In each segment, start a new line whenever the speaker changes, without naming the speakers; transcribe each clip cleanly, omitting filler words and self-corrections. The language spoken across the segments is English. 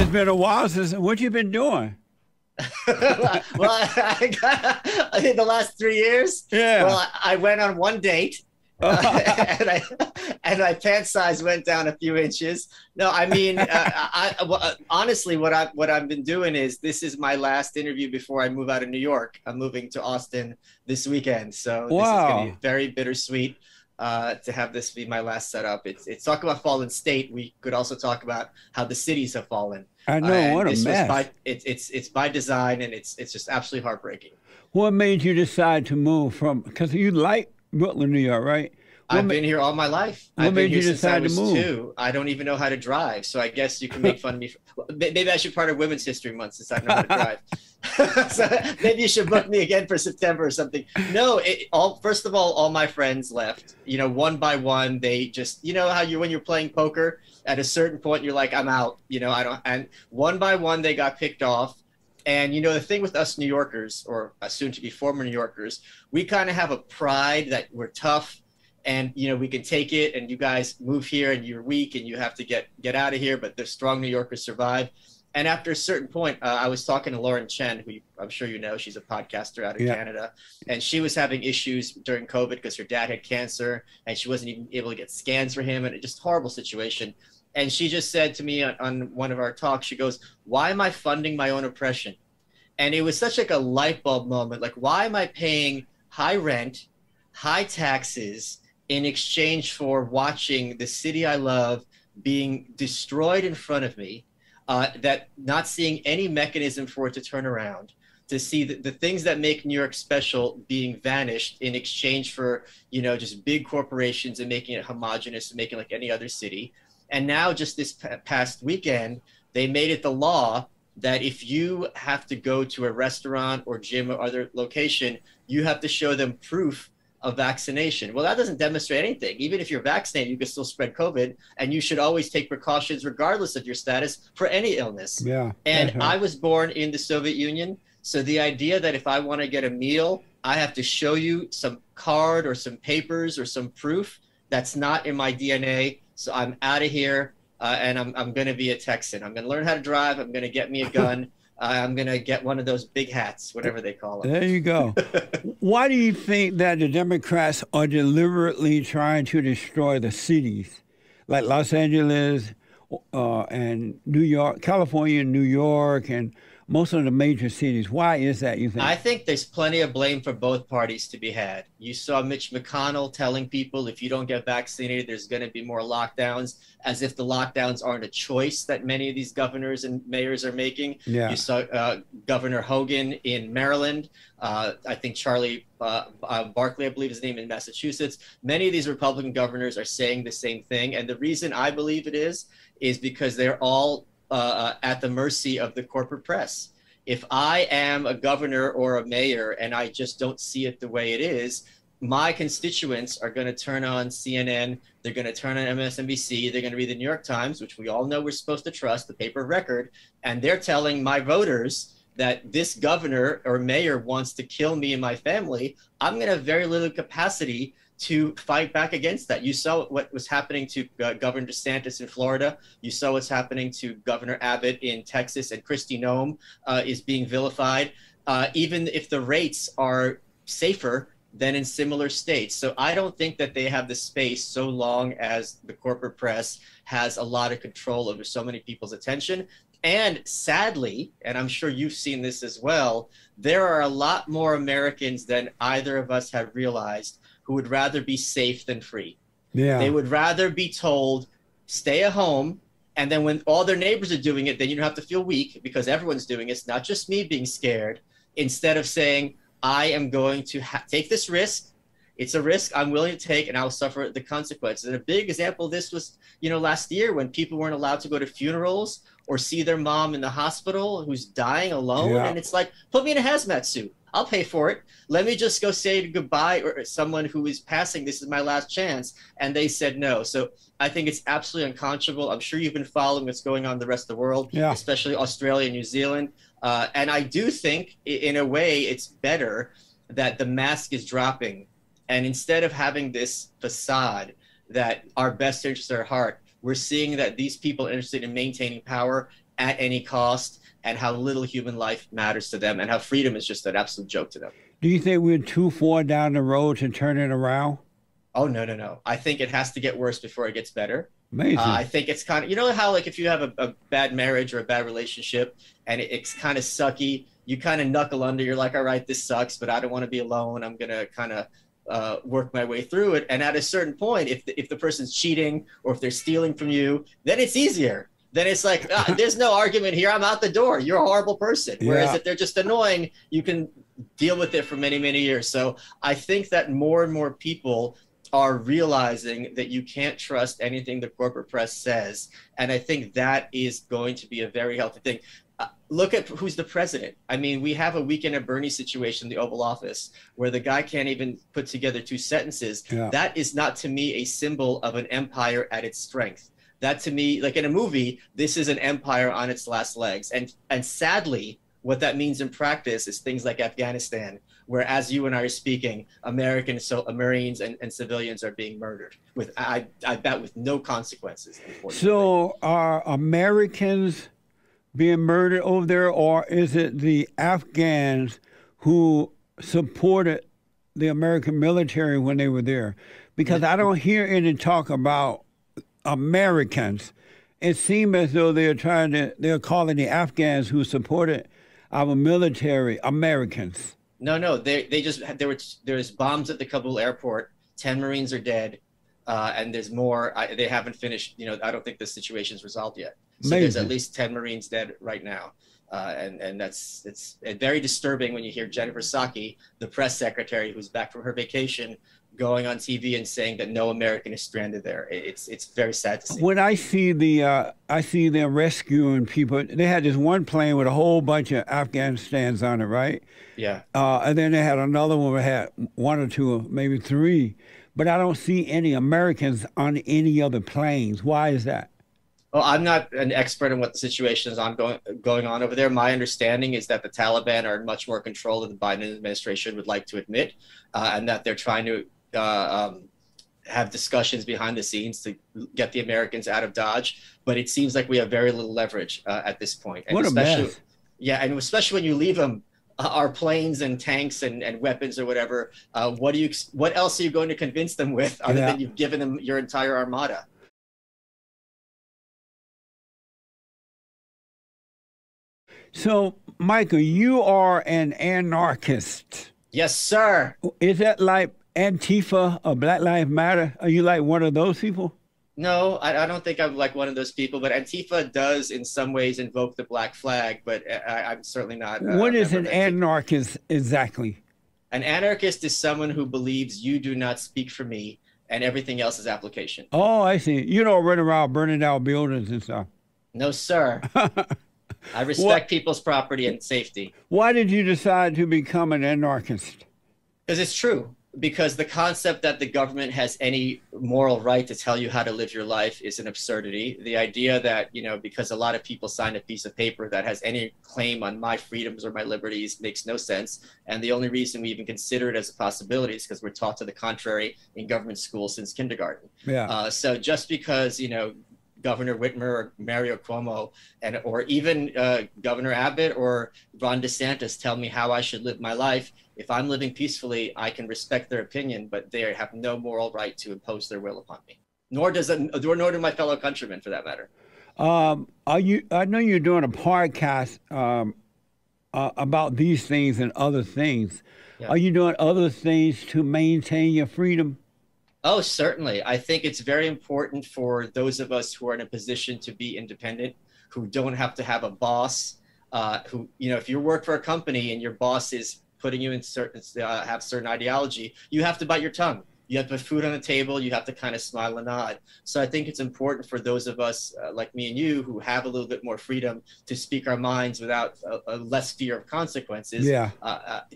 It's been a while since. What you been doing?
Well, I think the last 3 years.
Yeah.
Well, I went on one date, and my pant size went down a few inches. No, I mean, honestly, what I've been doing is this is my last interview before I move out of New York. I'm moving to Austin this weekend, so this is going to be
Wow.
very bittersweet. To have this be my last setup. It's talk about fallen state. We could also talk about how the cities have fallen.
I know.
And
What a
this was
mess.
by it's by design, and it's just absolutely heartbreaking.
What made you decide to move from? Because you like Brooklyn, New York, right? What
I've
ma
been here all my life.
What
I've been
made you
here since I
decide to
was
move?
2. I don't even know how to drive, so I guess you can make fun of me. Maybe I should part of Women's History Month since I don't know how to drive. So maybe you should book me again for September or something. No, first of all my friends left. You know, one by one, they just, you know how when you're playing poker, at a certain point you're like, I'm out. You know, I don't. And one by one, they got picked off. And you know, the thing with us New Yorkers, or soon to be former New Yorkers, we kind of have a pride that we're tough, and you know, we can take it, and you guys move here and you're weak and you have to get out of here, but the strong New Yorkers survive. And after a certain point, I was talking to Lauren Chen, who I'm sure you know. She's a podcaster out of
Yeah.
Canada, and she was having issues during COVID because her dad had cancer and she wasn't even able to get scans for him, and it just horrible situation. And she just said to me on one of our talks, she goes, why am I funding my own oppression? And it was such like a light bulb moment. Like, why am I paying high rent, high taxes in exchange for watching the city I love being destroyed in front of me, that not seeing any mechanism for it to turn around, to see the things that make New York special being vanished in exchange for, you know, just big corporations and making it homogenous and making it like any other city. And now just this past weekend, they made it the law that if you have to go to a restaurant or gym or other location, you have to show them proof of vaccination. Well, that doesn't demonstrate anything. Even if you're vaccinated, you can still spread COVID, and you should always take precautions regardless of your status for any illness.
Yeah,
And
that's right.
I was born in the Soviet Union, so the idea that if I want to get a meal, I have to show you some card or some papers or some proof, that's not in my DNA. So I'm out of here, and I'm going to be a Texan. I'm going to learn how to drive. I'm going to get me a gun. I'm going to get one of those big hats, whatever they call them.
There you go. Why do you think that the Democrats are deliberately trying to destroy the cities, like Los Angeles, and New York, California, New York, and most of the major cities? Why is that, you
I
think?
think there's plenty of blame for both parties to be had. You saw Mitch McConnell telling people if you don't get vaccinated, there's going to be more lockdowns, as if the lockdowns aren't a choice that many of these governors and mayors are making. You
Yeah.
saw Governor Hogan in Maryland. I think Charlie Barkley, I believe his name, in Massachusetts. Many of these Republican governors are saying the same thing. And the reason I believe it is because they're all at the mercy of the corporate press. If I am a governor or a mayor and I just don't see it the way it is, my constituents are going to turn on CNN, they're going to turn on MSNBC, they're going to read the New York Times, which we all know we're supposed to trust, the paper of record, and they're telling my voters that this governor or mayor wants to kill me and my family. I'm going to have very little capacity to fight back against that. You saw what was happening to Governor DeSantis in Florida. You saw what's happening to Governor Abbott in Texas, and Kristi Noem is being vilified, even if the rates are safer than in similar states. So I don't think that they have the space, so long as the corporate press has a lot of control over so many people's attention. And sadly, and I'm sure you've seen this as well, there are a lot more Americans than either of us have realized who would rather be safe than free. They
Yeah.
would rather be told, stay at home. And then when all their neighbors are doing it, then you don't have to feel weak because everyone's doing it. It's not just me being scared. Instead of saying, I am going to take this risk. It's a risk I'm willing to take, and I'll suffer the consequences. And a big example of this was, you know, last year when people weren't allowed to go to funerals or see their mom in the hospital who's dying alone.
Yeah.
And it's like, put me in a hazmat suit. I'll pay for it. Let me just go say goodbye, or someone who is passing, this is my last chance. And they said no. So I think it's absolutely unconscionable. I'm sure you've been following what's going on in the rest of the world,
Yeah.
especially Australia and New Zealand. And I do think, in a way, it's better that the mask is dropping. And instead of having this facade that our best interests are at heart, we're seeing that these people are interested in maintaining power at any cost, and how little human life matters to them, and how freedom is just an absolute joke to them.
Do you think we're too far down the road to turn it around?
Oh, no, no, no. I think it has to get worse before it gets better.
Amazing.
I think it's kind of, you know how like if you have a bad marriage or a bad relationship and it's kind of sucky, you kind of knuckle under, you're like, all right, this sucks, but I don't want to be alone. I'm going to kind of work my way through it. And at a certain point, if the person's cheating or if they're stealing from you, then it's easier. Then it's like, there's no argument here. I'm out the door. You're a horrible person. Whereas if they're just annoying, you can deal with it for many, many years. So I think that more and more people are realizing that you can't trust anything the corporate press says. And I think that is going to be a very healthy thing. Look at who's the president. I mean, we have a Weekend at Bernie situation in the Oval Office where the guy can't even put together 2 sentences. Yeah. That is not, to me, a symbol of an empire at its strength. That, to me, like in a movie, this is an empire on its last legs. And sadly, what that means in practice is things like Afghanistan, where, as you and I are speaking, Americans, Marines and civilians are being murdered with, I bet, with no consequences.
So are Americans being murdered over there, or is it the Afghans who supported the American military when they were there? Because I don't hear any talk about Americans. It seems as though they're calling the Afghans who supported our military Americans.
No, there's bombs at the Kabul airport. 10 Marines are dead, and there's more. They haven't finished. You know, I don't think the situation's resolved yet. So there's at least 10 Marines dead right now, and it's very disturbing when you hear Jennifer Psaki, the press secretary, who's back from her vacation, going on TV and saying that no American is stranded there. It's very sad to see.
When I see them rescuing people, they had this one plane with a whole bunch of Afghanistans on it, right?
Yeah.
And then they had another one that had 1 or 2, maybe 3, but I don't see any Americans on any other planes. Why is that?
Well, I'm not an expert on what the situation is going on over there. My understanding is that the Taliban are in much more control than the Biden administration would like to admit, and that they're trying to have discussions behind the scenes to get the Americans out of Dodge. But it seems like we have very little leverage at this point. And
what a mess.
Yeah, and especially when you leave them our planes and tanks and weapons or whatever. What else are you going to convince them with other than you've given them your entire armada?
So, Michael, you are an anarchist.
Yes, sir.
Is that like Antifa or Black Lives Matter? Are you like one of those people?
No, I don't think I'm like one of those people, but Antifa does in some ways invoke the black flag, but I'm certainly not.
What is an anarchist exactly?
An anarchist is someone who believes you do not speak for me and everything else is application.
Oh, I see. You don't run around burning down buildings and stuff.
No, sir. I respect people's property and safety.
Why did you decide to become an anarchist?
Because it's true. Because the concept that the government has any moral right to tell you how to live your life is an absurdity. The idea that, you know, because a lot of people sign a piece of paper that has any claim on my freedoms or my liberties makes no sense. And the only reason we even consider it as a possibility is because we're taught to the contrary in government schools since kindergarten. Yeah. So just because, you know, Governor Whitmer or Mario Cuomo or even Governor Abbott or Ron DeSantis tell me how I should live my life, if I'm living peacefully, I can respect their opinion, but they have no moral right to impose their will upon me. Nor do my fellow countrymen, for that matter.
I know you're doing a podcast about these things and other things. Yeah. Are you doing other things to maintain your freedom?
Oh, certainly. I think it's very important for those of us who are in a position to be independent, who don't have to have a boss, who, you know, if you work for a company and your boss is putting you in have certain ideology, you have to bite your tongue. You have to put food on the table. You have to kind of smile and nod. So I think it's important for those of us like me and you who have a little bit more freedom to speak our minds without a less fear of consequences. Yeah.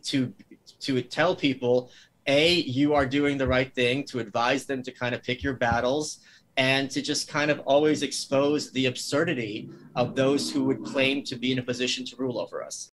To tell people, A, you are doing the right thing, to advise them to kind of pick your battles, and to just kind of always expose the absurdity of those who would claim to be in a position to rule over us.